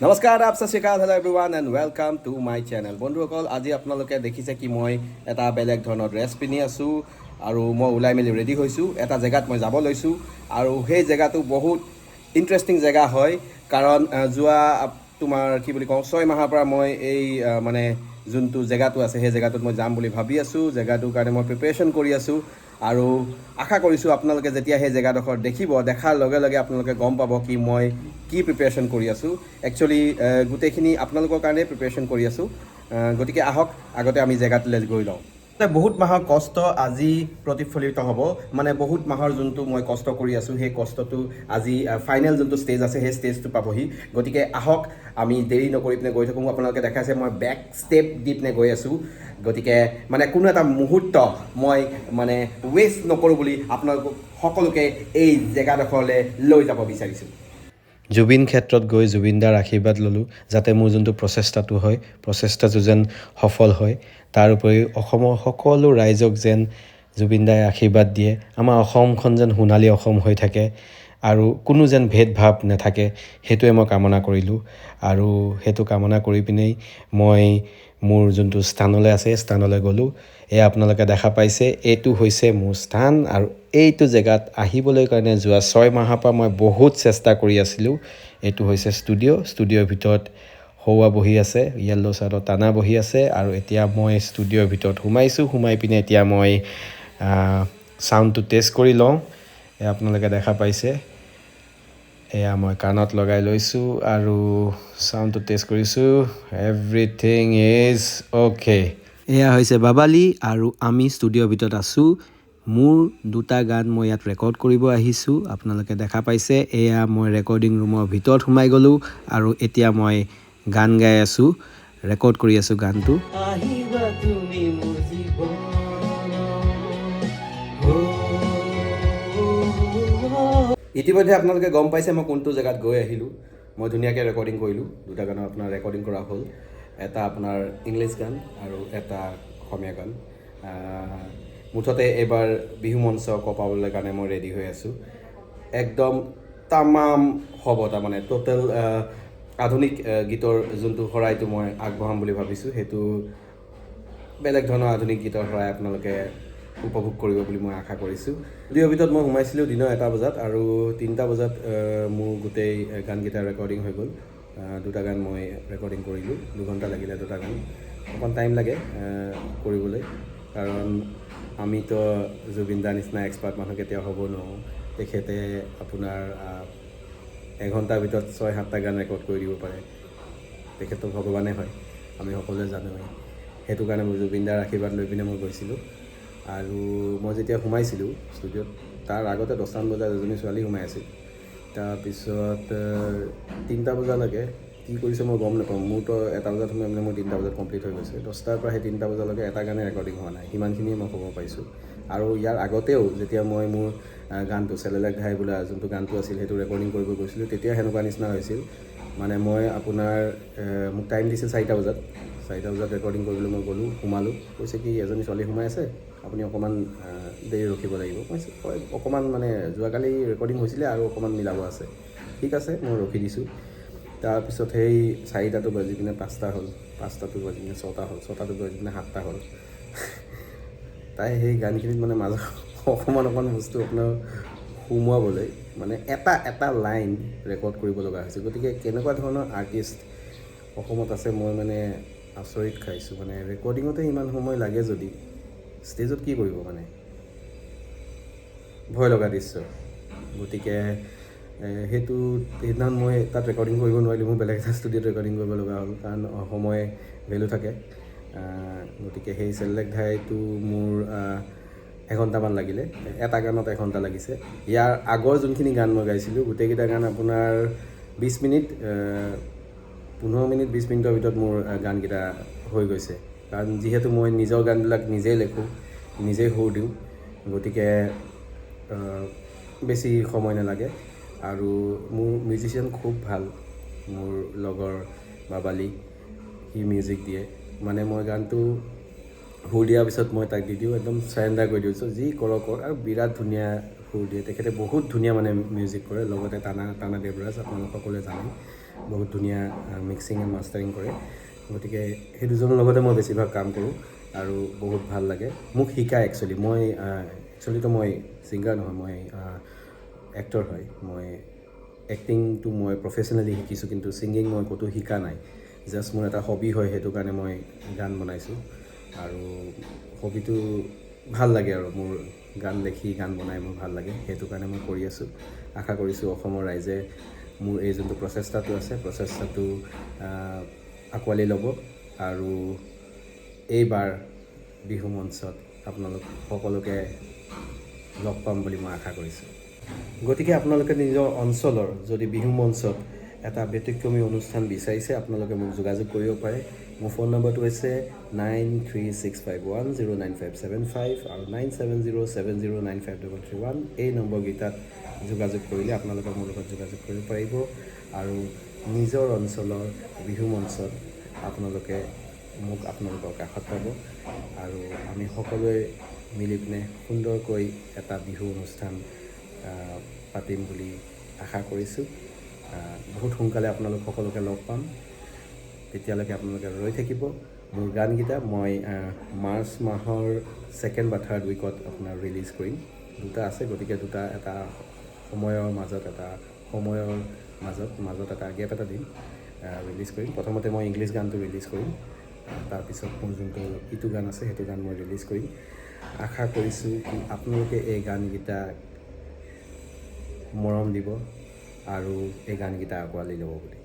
নমস্কাৰ আপ সত শ্ৰী আকাল hello' everyone and welcome to my channel বন্ধুসকল আজি আপোনালোকে দেখিছে কি মই এটা বেলেগ ধৰণৰ ড্ৰেছ পিন্ধি আছোঁ আৰু মই ওলাই মেলি ৰেডি হৈছোঁ এটা জেগাত মই যাব লৈছোঁ আৰু সেই জেগাটো বহুত ইণ্টাৰেষ্টিং জেগা হয় কাৰণ যোৱা তোমাৰ কি বুলি কওঁ 6 মাহৰ পৰা মই এই মানে যোনটো জেগাটো আছে সেই জেগাটোত মই যাম বুলি ভাবি আছোঁ জেগাটোৰ কাৰণে মই প্ৰিপেৰেশ্যন কৰি আছোঁ আৰু আশা কৰিছোঁ আপোনালোকে যেতিয়া সেই জেগাডোখৰ দেখিব দেখাৰ লগে লগে আপোনালোকে গম পাব কি মই কি প্ৰিপেৰেশ্যন কৰি আছোঁ একচুৱেলি গোটেইখিনি আপোনালোকৰ কাৰণে প্ৰিপেৰেশ্যন কৰি আছোঁ গতিকে আহক আগতে আমি জেগাটোলৈ গৈ লওঁ বহুত মাহৰ কষ্ট আজি প্ৰতিফলিত হ'ব মানে বহুত মাহৰ যোনটো মই কষ্ট কৰি আছোঁ সেই কষ্টটো আজি ফাইনেল যোনটো ষ্টেজ আছে সেই ষ্টেজটো পাবহি গতিকে আহক আমি দেৰি নকৰি পিনে গৈ থাকোঁ আপোনালোকে দেখাইছে মই বেক ষ্টেপ দি পিনে গৈ আছোঁ গতিকে মানে কোনো এটা মুহূৰ্ত মই মানে ৱেষ্ট নকৰোঁ বুলি আপোনালোকক সকলোকে এই জেগাডোখৰলৈ লৈ যাব বিচাৰিছোঁ জুবিন ক্ষেত্ৰত গৈ জুবিনদাৰ আশীৰ্বাদ ল'লোঁ যাতে মোৰ যোনটো প্ৰচেষ্টাটো হয় প্ৰচেষ্টাটো যেন সফল হয় তাৰ উপৰি অসমৰ সকলো ৰাইজক যেন জুবিনদাই আশীৰ্বাদ দিয়ে আমাৰ অসমখন যেন সোণালী অসম হৈ থাকে আৰু কোনো যেন ভেদভাৱ নাথাকে সেইটোৱে মই কামনা কৰিলোঁ আৰু সেইটো কামনা কৰি পিনেই মই মোৰ যোনটো স্থানলৈ আছে স্থানলৈ গ'লোঁ এয়া আপোনালোকে দেখা পাইছে এইটো হৈছে মোৰ স্থান আৰু এইটো জেগাত আহিবলৈ কাৰণে যোৱা 6 মাহৰ পৰা মই বহুত চেষ্টা কৰি আছিলোঁ এইটো হৈছে ষ্টুডিঅ'ৰ ভিতৰত সৌৱা বহি আছে য়েল্ল' চাৰ্টৰ টানা বহি আছে আৰু এতিয়া মই ষ্টুডিঅ'ৰ ভিতৰত সোমাই পিনে এতিয়া মই চাউণ্ডটো টেষ্ট কৰি লওঁ এয়া আপোনালোকে দেখা পাইছে এয়া মই কাণত লগাই লৈছোঁ আৰু চাউণ্ডটো টেষ্ট কৰিছোঁ এভৰিথিং ইজ অ'কে এয়া হৈছে বাবালি আৰু আমি ষ্টুডিঅ'ৰ ভিতৰত আছোঁ মোৰ দুটা গান মই ইয়াত ৰেকৰ্ড কৰিব আহিছোঁ আপোনালোকে দেখা পাইছে এয়া মই ৰেকৰ্ডিং ৰুমৰ ভিতৰত সোমাই গ'লোঁ আৰু এতিয়া মই গান গাই আছোঁ ৰেকৰ্ড কৰি আছোঁ গানটো ইতিমধ্যে আপোনালোকে গম পাইছে মই কোনটো জেগাত গৈ আহিলোঁ মই ধুনীয়াকৈ ৰেকৰ্ডিং কৰিলোঁ দুটা গানৰ আপোনাৰ ৰেকৰ্ডিং কৰা হ'ল এটা আপোনাৰ ইংলিছ গান আৰু এটা অসমীয়া গান মুঠতে এইবাৰ বিহু মঞ্চ কপাবলৈ কাৰণে মই ৰেডি হৈ আছোঁ একদম তামাম হ'ব তাৰমানে টোটেল আধুনিক গীতৰ যোনটো শৰাইটো মই আগবঢ়াম বুলি ভাবিছোঁ সেইটো বেলেগ ধৰণৰ আধুনিক গীতৰ শৰাই আপোনালোকে উপভোগ কৰিব বুলি মই আশা কৰিছোঁ ষ্টুডিঅ'ৰ ভিতৰত মই সোমাইছিলোঁ দিনৰ 1টা বজাত আৰু 3টা বজাত মোৰ গোটেই গানকেইটা ৰেকৰ্ডিং হৈ গ'ল দুটা গান মই ৰেকৰ্ডিং কৰিলোঁ 2 ঘণ্টা লাগিলে দুটা গান অকণ টাইম লাগে কৰিবলৈ কাৰণ আমিতো জুবিনদাৰ নিচিনা এক্সপাৰ্ট মানুহ কেতিয়াও হ'ব নোৱাৰোঁ তেখেতে আপোনাৰ 1 ঘণ্টাৰ ভিতৰত 6-7টা গান ৰেকৰ্ড কৰি দিব পাৰে তেখেতটো ভগৱানে হয় আমি সকলোৱে জানোৱেই সেইটো কাৰণে মই জুবিনদাৰ আশীৰ্বাদ লৈ পিনে মই গৈছিলোঁ আৰু মই যেতিয়া সোমাইছিলোঁ ষ্টুডিঅ'ত তাৰ আগতে 10টামান বজাত এজনী ছোৱালী সোমাই আছিল তাৰপিছত 3টা বজালৈকে কি কৰিছে মই গম নাপাওঁ মোৰতো 1টা বজাত সোমাই মানে মোৰ 3টা বজাত কমপ্লিট হৈ গৈছে 10টাৰ পৰা সেই 3টা বজালৈকে এটা গানে ৰেকৰ্ডিং হোৱা নাই সিমানখিনিয়ে মই ক'ব পাৰিছোঁ আৰু ইয়াৰ আগতেও যেতিয়া মই মোৰ গানটো চেলেলেক ঘাই বোলা যোনটো গানটো আছিল সেইটো ৰেকৰ্ডিং কৰিব গৈছিলোঁ তেতিয়া সেনেকুৱা নিচিনা হৈছিল মানে মই আপোনাৰ মোক টাইম দিছিল 4টা বজাত ৰেকৰ্ডিং কৰিবলৈ মই গ'লোঁ সোমালোঁ কৈছে কি এজনী ছোৱালী সোমাই আছে আপুনি অকণমান দেৰি ৰখিব লাগিব কৈছে অকণমান মানে যোৱাকালি ৰেকৰ্ডিং হৈছিলে আৰু অকণমান মিলাব আছে ঠিক আছে মই ৰখি দিছোঁ তাৰপিছত সেই 4টাটো বাজি পিনে 5টা হ'ল 5টাটো বাজি পিনে 6টা হ'ল 6টাটো বাজি পিনে 7টা হ'ল তাই সেই গানখিনিত মানে মাজত অকণমান বস্তু আপোনাৰ সোমোৱাবলৈ মানে এটা লাইন ৰেকৰ্ড কৰিব লগা হৈছে গতিকে কেনেকুৱা ধৰণৰ আৰ্টিষ্ট অসমত আছে মই মানে আচৰিত খাইছোঁ মানে ৰেকৰ্ডিঙতে ইমান সময় লাগে যদি ষ্টেজত কি কৰিব মানে ভয় লগা দৃশ্য গতিকে সেইদিনাখন মই তাত ৰেকৰ্ডিং কৰিব নোৱাৰিলোঁ মোৰ বেলেগ এটা ষ্টুডিঅ'ত ৰেকৰ্ডিং কৰিব লগা হ'ল কাৰণ সময় ভেলু থাকে গতিকে সেই চেলেলেক ঘাইটো মোৰ 1 ঘণ্টামান লাগিলে এটা গানত 1 ঘণ্টা লাগিছে ইয়াৰ আগৰ যোনখিনি গান মই গাইছিলোঁ গোটেইকেইটা গান আপোনাৰ 20 মিনিট 15 মিনিট 20 মিনিটৰ ভিতৰত মোৰ গানকেইটা হৈ গৈছে কাৰণ যিহেতু মই নিজৰ গানবিলাক নিজেই লিখোঁ নিজেই সুৰ দিওঁ গতিকে বেছি সময় নালাগে আৰু মোৰ মিউজিচিয়ান খুব ভাল মোৰ লগৰ বাবালি সি মিউজিক দিয়ে মানে মই গানটো সুৰ দিয়াৰ পিছত মই তাক দি দিওঁ একদম চাৰেণ্ডাৰ কৰি দিওঁ যি কৰ আৰু বিৰাট ধুনীয়া সুৰ দিয়ে তেখেতে বহুত ধুনীয়া মানে মিউজিক কৰে লগতে টানা দেৱৰাজ আপোনালোক সকলোৱে জানে বহুত ধুনীয়া মিক্সিং এণ্ড মাষ্টাৰিং কৰে গতিকে সেই দুজনৰ লগতে মই বেছিভাগ কাম কৰোঁ আৰু বহুত ভাল লাগে মোক শিকায় একচুৱেলি একচুৱেলিতো মই ছিংগাৰ নহয় মই এক্টৰ হয় মই এক্টিংটো মই প্ৰফেচনেলি শিকিছোঁ কিন্তু ছিংগিং মই ক'তো শিকা নাই জাষ্ট মোৰ এটা হবি হয় সেইটো কাৰণে মই গান বনাইছোঁ আৰু হবিটো ভাল লাগে আৰু মোৰ গান লিখি গান বনাই মোৰ ভাল লাগে সেইটো কাৰণে মই কৰি আছোঁ আশা কৰিছোঁ অসমৰ ৰাইজে মোৰ এই যোনটো প্ৰচেষ্টাটো আছে প্ৰচেষ্টাটো আঁকোৱালি ল'ব আৰু এইবাৰ বিহু মঞ্চত আপোনালোক সকলোকে লগ পাম বুলি মই আশা কৰিছোঁ গতিকে আপোনালোকে নিজৰ অঞ্চলৰ যদি বিহু মঞ্চত এটা ব্যতিক্ৰমী অনুষ্ঠান বিচাৰিছে আপোনালোকে মোক যোগাযোগ কৰিব পাৰে মোৰ ফোন নম্বৰটো হৈছে 9365109575 আৰু 9707095331 এই নম্বৰকেইটাত যোগাযোগ কৰিলে আপোনালোকে মোৰ লগত যোগাযোগ কৰিব পাৰিব আৰু নিজৰ অঞ্চলৰ বিহু মঞ্চত আপোনালোকে মোক আপোনালোকৰ কাষত পাব আৰু আমি সকলোৱে মিলি পিনে সুন্দৰকৈ এটা বিহু অনুষ্ঠান পাতিম বুলি আশা কৰিছোঁ বহুত সোনকালে আপোনালোক সকলোকে লগ পাম তেতিয়ালৈকে আপোনালোকে ৰৈ থাকিব মোৰ গানকেইটা মই মাৰ্চ মাহৰ 2nd বা 3rd উইকত আপোনাৰ ৰিলিজ কৰিম দুটা আছে গতিকে দুটা এটা সময়ৰ মাজত এটা গেপ এটা দিম ৰিলিজ কৰিম প্ৰথমতে মই ইংলিছ গানটো ৰিলিজ কৰিম তাৰপিছত মোৰ যোনটো ইটো গান আছে সেইটো গান মই ৰিলিজ কৰিম আশা কৰিছোঁ কি আপোনালোকে এই গানকেইটা মৰম দিব আৰু এই গানকেইটা আঁকোৱালি ল'ব বুলি